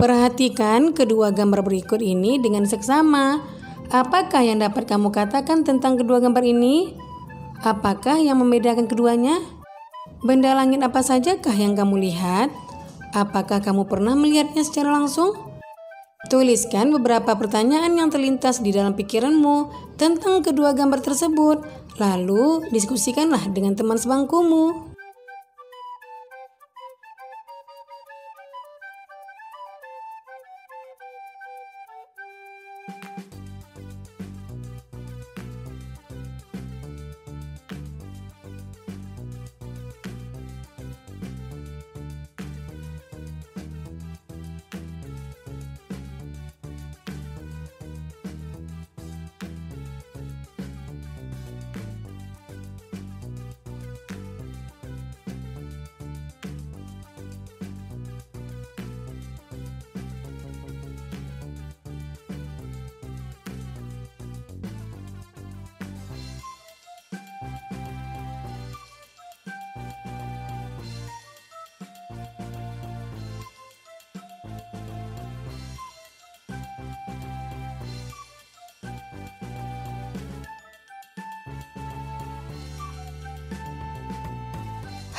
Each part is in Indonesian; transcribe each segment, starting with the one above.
Perhatikan kedua gambar berikut ini dengan seksama. Apakah yang dapat kamu katakan tentang kedua gambar ini? Apakah yang membedakan keduanya? Benda langit apa sajakah yang kamu lihat? Apakah kamu pernah melihatnya secara langsung? Tuliskan beberapa pertanyaan yang terlintas di dalam pikiranmu tentang kedua gambar tersebut. Lalu diskusikanlah dengan teman sebangkumu.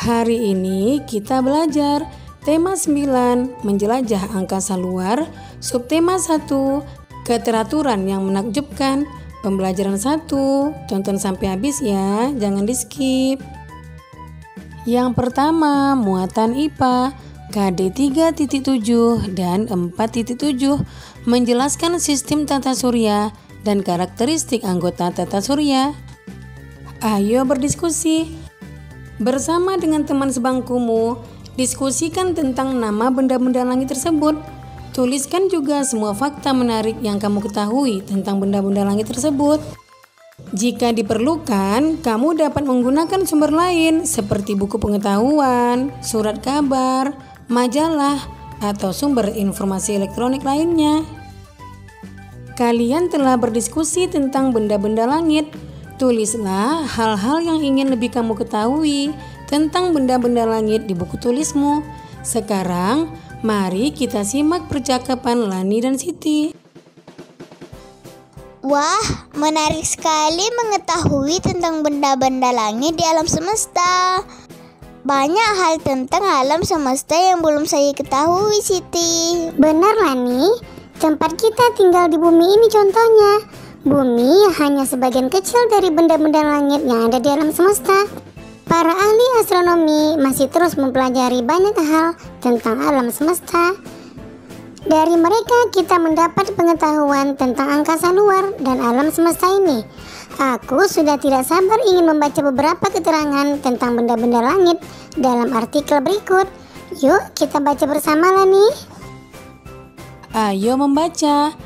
Hari ini kita belajar tema 9, menjelajah angkasa luar, subtema 1, keteraturan yang menakjubkan, pembelajaran 1, tonton sampai habis ya, jangan di skip. Yang pertama, muatan IPA, KD 3.7 dan 4.7, menjelaskan sistem tata surya dan karakteristik anggota tata surya. Ayo berdiskusi. Bersama dengan teman sebangkumu, diskusikan tentang nama benda-benda langit tersebut. Tuliskan juga semua fakta menarik yang kamu ketahui tentang benda-benda langit tersebut. Jika diperlukan, kamu dapat menggunakan sumber lain seperti buku pengetahuan, surat kabar, majalah, atau sumber informasi elektronik lainnya. Kalian telah berdiskusi tentang benda-benda langit. Tulislah hal-hal yang ingin lebih kamu ketahui tentang benda-benda langit di buku tulismu. Sekarang, mari kita simak percakapan Lani dan Siti. Wah, menarik sekali mengetahui tentang benda-benda langit di alam semesta. Banyak hal tentang alam semesta yang belum saya ketahui, Siti. Benar, Lani. Tempat kita tinggal di bumi ini contohnya. Bumi hanya sebagian kecil dari benda-benda langit yang ada di alam semesta. Para ahli astronomi masih terus mempelajari banyak hal tentang alam semesta. Dari mereka kita mendapat pengetahuan tentang angkasa luar dan alam semesta ini. Aku sudah tidak sabar ingin membaca beberapa keterangan tentang benda-benda langit dalam artikel berikut. Yuk kita baca bersama, Lani. Ayo membaca.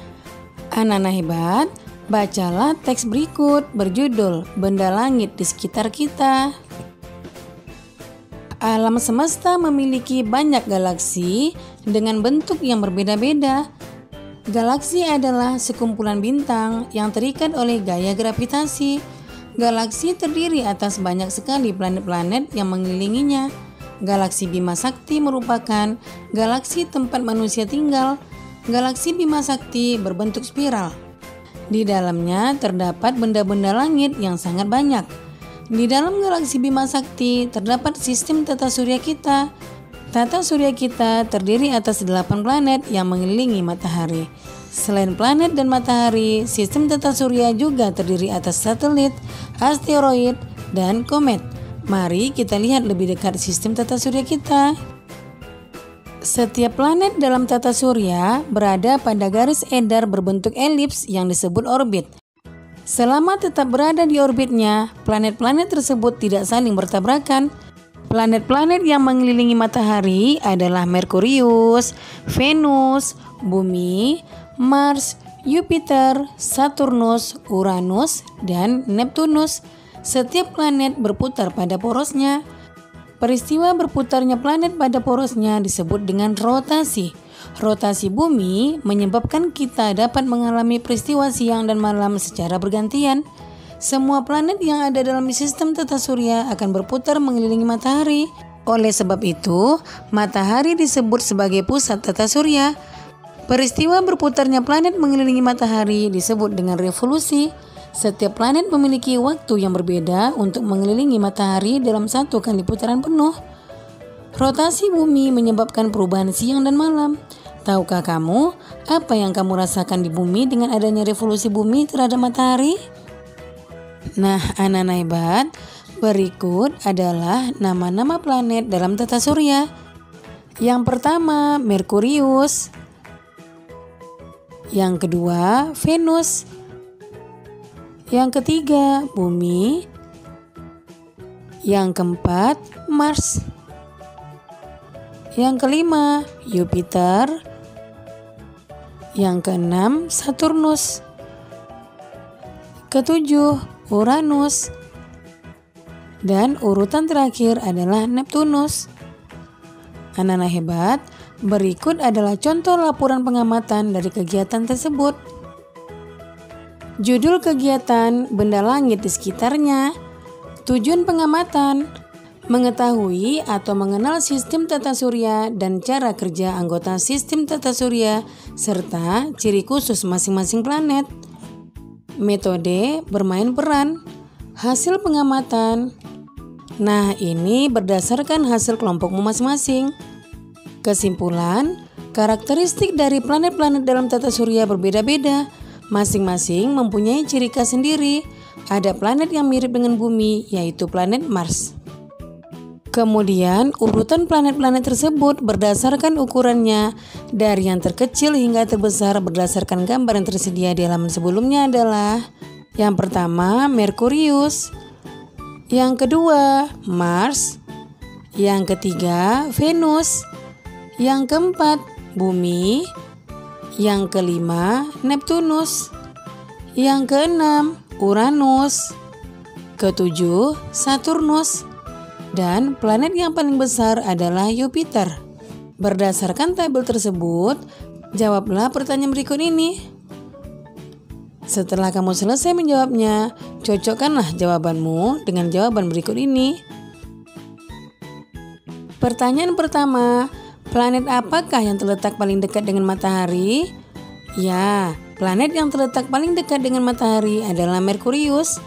Anak-anak hebat, bacalah teks berikut berjudul Benda Langit di Sekitar Kita. Alam semesta memiliki banyak galaksi dengan bentuk yang berbeda-beda. Galaksi adalah sekumpulan bintang yang terikat oleh gaya gravitasi. Galaksi terdiri atas banyak sekali planet-planet yang mengelilinginya. Galaksi Bima Sakti merupakan galaksi tempat manusia tinggal. Galaksi Bima Sakti berbentuk spiral. Di dalamnya terdapat benda-benda langit yang sangat banyak. Di dalam galaksi Bima Sakti terdapat sistem tata surya kita. Tata surya kita terdiri atas 8 planet yang mengelilingi matahari. Selain planet dan matahari, sistem tata surya juga terdiri atas satelit, asteroid, dan komet. Mari kita lihat lebih dekat sistem tata surya kita. Setiap planet dalam tata surya berada pada garis edar berbentuk elips yang disebut orbit. Selama tetap berada di orbitnya, planet-planet tersebut tidak saling bertabrakan. Planet-planet yang mengelilingi matahari adalah Merkurius, Venus, Bumi, Mars, Jupiter, Saturnus, Uranus, dan Neptunus. Setiap planet berputar pada porosnya. Peristiwa berputarnya planet pada porosnya disebut dengan rotasi. Rotasi bumi menyebabkan kita dapat mengalami peristiwa siang dan malam secara bergantian. Semua planet yang ada dalam sistem tata surya akan berputar mengelilingi matahari. Oleh sebab itu, matahari disebut sebagai pusat tata surya. Peristiwa berputarnya planet mengelilingi matahari disebut dengan revolusi. Setiap planet memiliki waktu yang berbeda untuk mengelilingi matahari dalam satu kali putaran penuh. Rotasi bumi menyebabkan perubahan siang dan malam. Tahukah kamu apa yang kamu rasakan di bumi dengan adanya revolusi bumi terhadap matahari? Nah, anak-anak hebat, berikut adalah nama-nama planet dalam tata surya. Yang pertama, Merkurius. Yang kedua, Venus. Yang ketiga, Bumi. Yang keempat, Mars. Yang kelima, Jupiter. Yang keenam, Saturnus. Ketujuh, Uranus. Dan urutan terakhir adalah Neptunus. Anak-anak hebat, berikut adalah contoh laporan pengamatan dari kegiatan tersebut. Judul kegiatan, benda langit di sekitarnya. Tujuan pengamatan, mengetahui atau mengenal sistem tata surya dan cara kerja anggota sistem tata surya serta ciri khusus masing-masing planet. Metode bermain peran. Hasil pengamatan. Nah, ini berdasarkan hasil kelompokmu masing-masing. Kesimpulan, karakteristik dari planet-planet dalam tata surya berbeda-beda. Masing-masing mempunyai ciri khas sendiri. Ada planet yang mirip dengan bumi, yaitu planet Mars. Kemudian, urutan planet-planet tersebut berdasarkan ukurannya dari yang terkecil hingga terbesar berdasarkan gambar yang tersedia di halaman sebelumnya adalah: yang pertama, Merkurius. Yang kedua, Mars. Yang ketiga, Venus. Yang keempat, Bumi. Yang kelima, Neptunus. Yang keenam, Uranus. Ketujuh, Saturnus. Dan planet yang paling besar adalah Jupiter. Berdasarkan tabel tersebut, jawablah pertanyaan berikut ini. Setelah kamu selesai menjawabnya, cocokkanlah jawabanmu dengan jawaban berikut ini. Pertanyaan pertama, planet apakah yang terletak paling dekat dengan matahari? Ya, planet yang terletak paling dekat dengan matahari adalah Merkurius.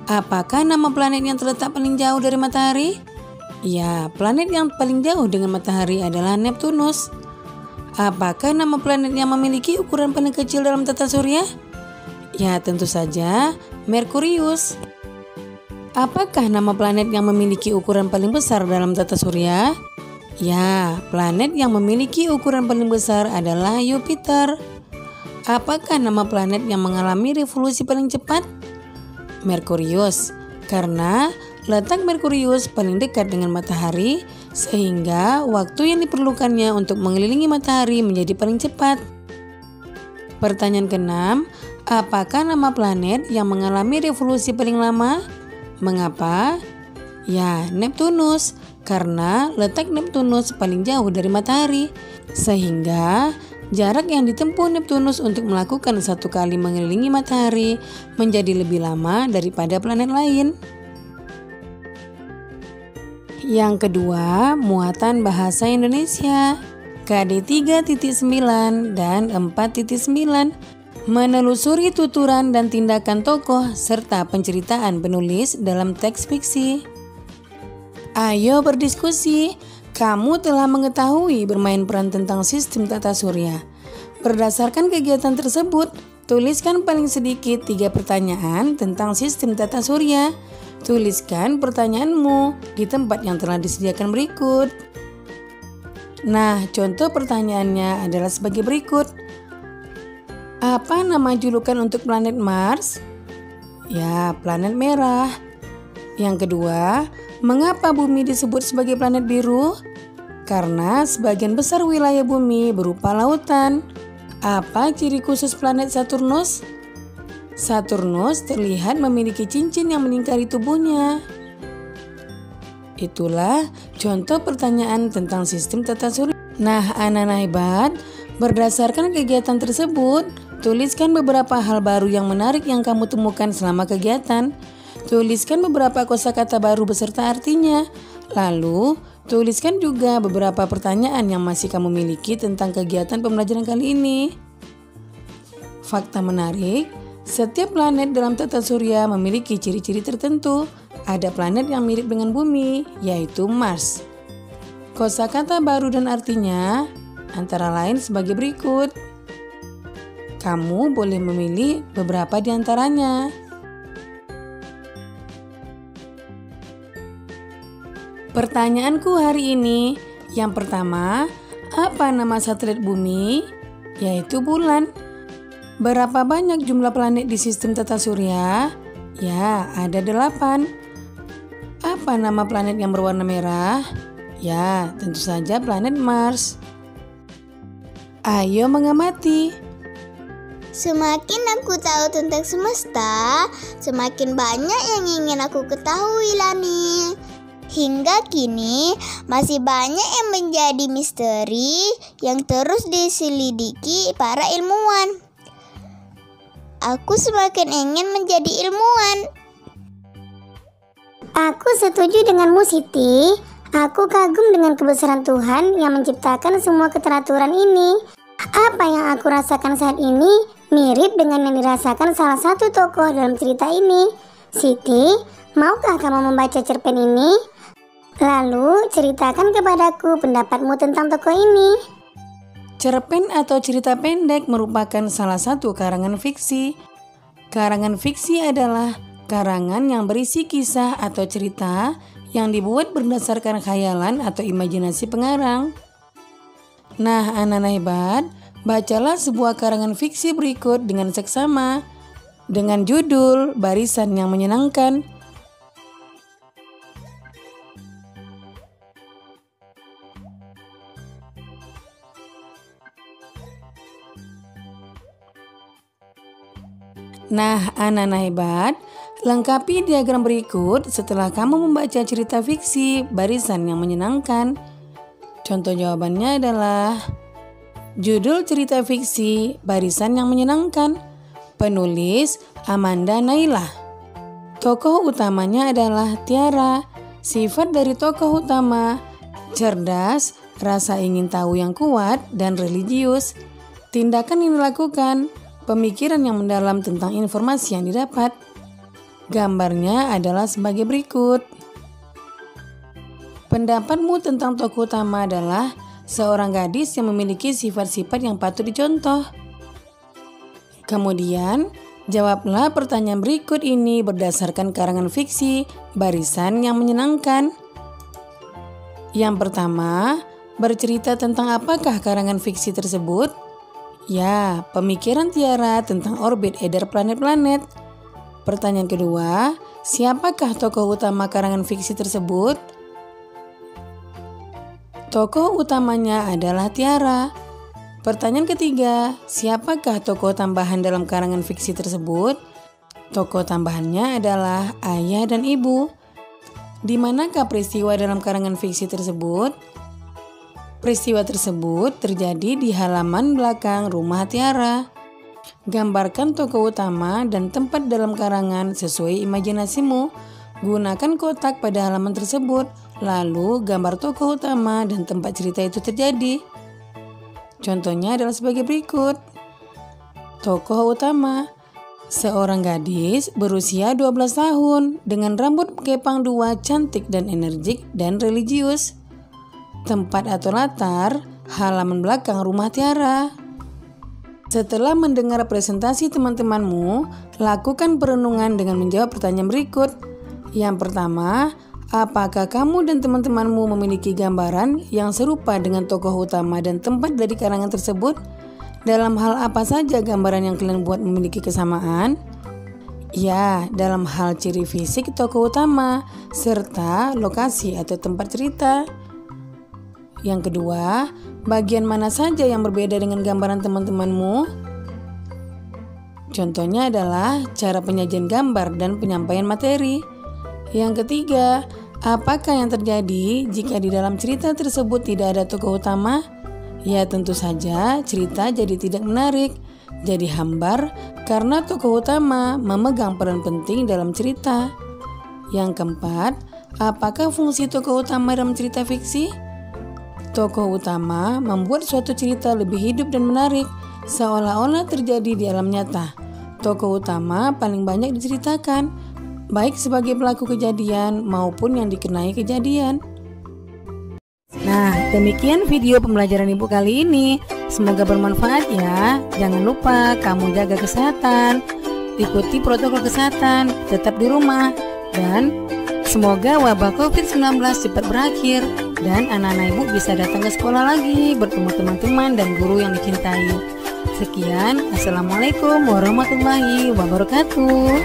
Apakah nama planet yang terletak paling jauh dari matahari? Ya, planet yang paling jauh dengan matahari adalah Neptunus. Apakah nama planet yang memiliki ukuran paling kecil dalam tata surya? Ya, tentu saja Merkurius. Apakah nama planet yang memiliki ukuran paling besar dalam tata surya? Ya, planet yang memiliki ukuran paling besar adalah Jupiter. Apakah nama planet yang mengalami revolusi paling cepat? Merkurius, karena letak Merkurius paling dekat dengan matahari sehingga waktu yang diperlukannya untuk mengelilingi matahari menjadi paling cepat. Pertanyaan keenam, apakah nama planet yang mengalami revolusi paling lama? Mengapa? Ya, Neptunus, karena letak Neptunus paling jauh dari matahari sehingga jarak yang ditempuh Neptunus untuk melakukan satu kali mengelilingi matahari menjadi lebih lama daripada planet lain. Yang kedua, muatan bahasa Indonesia. KD 3.9 dan 4.9. Menelusuri tuturan dan tindakan tokoh serta penceritaan penulis dalam teks fiksi. Ayo berdiskusi. Kamu telah mengetahui bermain peran tentang sistem tata surya. Berdasarkan kegiatan tersebut, tuliskan paling sedikit 3 pertanyaan tentang sistem tata surya. Tuliskan pertanyaanmu di tempat yang telah disediakan berikut. Nah, contoh pertanyaannya adalah sebagai berikut. Apa nama julukan untuk planet Mars? Ya, planet merah. Yang kedua, mengapa bumi disebut sebagai planet biru? Karena sebagian besar wilayah bumi berupa lautan. Apa ciri khusus planet Saturnus? Saturnus terlihat memiliki cincin yang melingkari tubuhnya. Itulah contoh pertanyaan tentang sistem tata surya. Nah, anak-anak hebat, berdasarkan kegiatan tersebut, tuliskan beberapa hal baru yang menarik yang kamu temukan selama kegiatan. Tuliskan beberapa kosakata baru beserta artinya. Lalu, Tuliskan juga beberapa pertanyaan yang masih kamu miliki tentang kegiatan pembelajaran kali ini. Fakta menarik, setiap planet dalam tata surya memiliki ciri-ciri tertentu. Ada planet yang mirip dengan bumi, yaitu Mars. Kosakata baru dan artinya antara lain sebagai berikut. Kamu boleh memilih beberapa di antaranya. Pertanyaanku hari ini, yang pertama, apa nama satelit bumi? Yaitu bulan. Berapa banyak jumlah planet di sistem tata surya? Ya, ada 8. Apa nama planet yang berwarna merah? Ya, tentu saja planet Mars. Ayo mengamati. Semakin aku tahu tentang semesta, semakin banyak yang ingin aku ketahui, Lani. Hingga kini masih banyak yang menjadi misteri yang terus diselidiki para ilmuwan. Aku semakin ingin menjadi ilmuwan. Aku setuju denganmu, Siti. Aku kagum dengan kebesaran Tuhan yang menciptakan semua keteraturan ini. Apa yang aku rasakan saat ini mirip dengan yang dirasakan salah satu tokoh dalam cerita ini. Siti, maukah kamu membaca cerpen ini? Lalu ceritakan kepadaku pendapatmu tentang tokoh ini. Cerpen atau cerita pendek merupakan salah satu karangan fiksi. Karangan fiksi adalah karangan yang berisi kisah atau cerita yang dibuat berdasarkan khayalan atau imajinasi pengarang. Nah, anak-anak hebat, bacalah sebuah karangan fiksi berikut dengan seksama dengan judul Barisan yang Menyenangkan. Nah, anak-anak hebat, lengkapi diagram berikut setelah kamu membaca cerita fiksi Barisan yang Menyenangkan. Contoh jawabannya adalah judul cerita fiksi Barisan yang Menyenangkan. Penulis Amanda Nailah. Tokoh utamanya adalah Tiara. Sifat dari tokoh utama: cerdas, rasa ingin tahu yang kuat, dan religius. Tindakan yang dilakukan: pemikiran yang mendalam tentang informasi yang didapat. Gambarnya adalah sebagai berikut. Pendapatmu tentang tokoh utama adalah seorang gadis yang memiliki sifat-sifat yang patut dicontoh. Kemudian, jawablah pertanyaan berikut ini berdasarkan karangan fiksi Barisan yang Menyenangkan. Yang pertama, bercerita tentang apakah karangan fiksi tersebut? Ya, pemikiran Tiara tentang orbit edar planet-planet. Pertanyaan kedua, siapakah tokoh utama karangan fiksi tersebut? Tokoh utamanya adalah Tiara. Pertanyaan ketiga, siapakah tokoh tambahan dalam karangan fiksi tersebut? Tokoh tambahannya adalah ayah dan ibu. Di manakah peristiwa dalam karangan fiksi tersebut? Peristiwa tersebut terjadi di halaman belakang rumah Tiara. Gambarkan tokoh utama dan tempat dalam karangan sesuai imajinasimu. Gunakan kotak pada halaman tersebut, lalu gambar tokoh utama dan tempat cerita itu terjadi. Contohnya adalah sebagai berikut. Tokoh utama: seorang gadis berusia 12 tahun dengan rambut kepang 2, cantik dan energik dan religius. Tempat atau latar, halaman belakang rumah Tiara. Setelah mendengar presentasi teman-temanmu, lakukan perenungan dengan menjawab pertanyaan berikut. Yang pertama, apakah kamu dan teman-temanmu memiliki gambaran yang serupa dengan tokoh utama dan tempat dari karangan tersebut? Dalam hal apa saja gambaran yang kalian buat memiliki kesamaan? Ya, dalam hal ciri fisik tokoh utama, serta lokasi atau tempat cerita. Yang kedua, bagian mana saja yang berbeda dengan gambaran teman-temanmu? Contohnya adalah cara penyajian gambar dan penyampaian materi. Yang ketiga, apakah yang terjadi jika di dalam cerita tersebut tidak ada tokoh utama? Ya, tentu saja cerita jadi tidak menarik, jadi hambar karena tokoh utama memegang peran penting dalam cerita. Yang keempat, Apakah fungsi tokoh utama dalam cerita fiksi? Tokoh utama membuat suatu cerita lebih hidup dan menarik, seolah-olah terjadi di alam nyata. Tokoh utama paling banyak diceritakan, baik sebagai pelaku kejadian maupun yang dikenai kejadian. Nah, demikian video pembelajaran Ibu kali ini. Semoga bermanfaat ya. Jangan lupa kamu jaga kesehatan, ikuti protokol kesehatan, tetap di rumah, dan semoga wabah COVID-19 cepat berakhir dan anak-anak Ibu bisa datang ke sekolah lagi, bertemu teman-teman dan guru yang dicintai. Sekian, Assalamualaikum warahmatullahi wabarakatuh.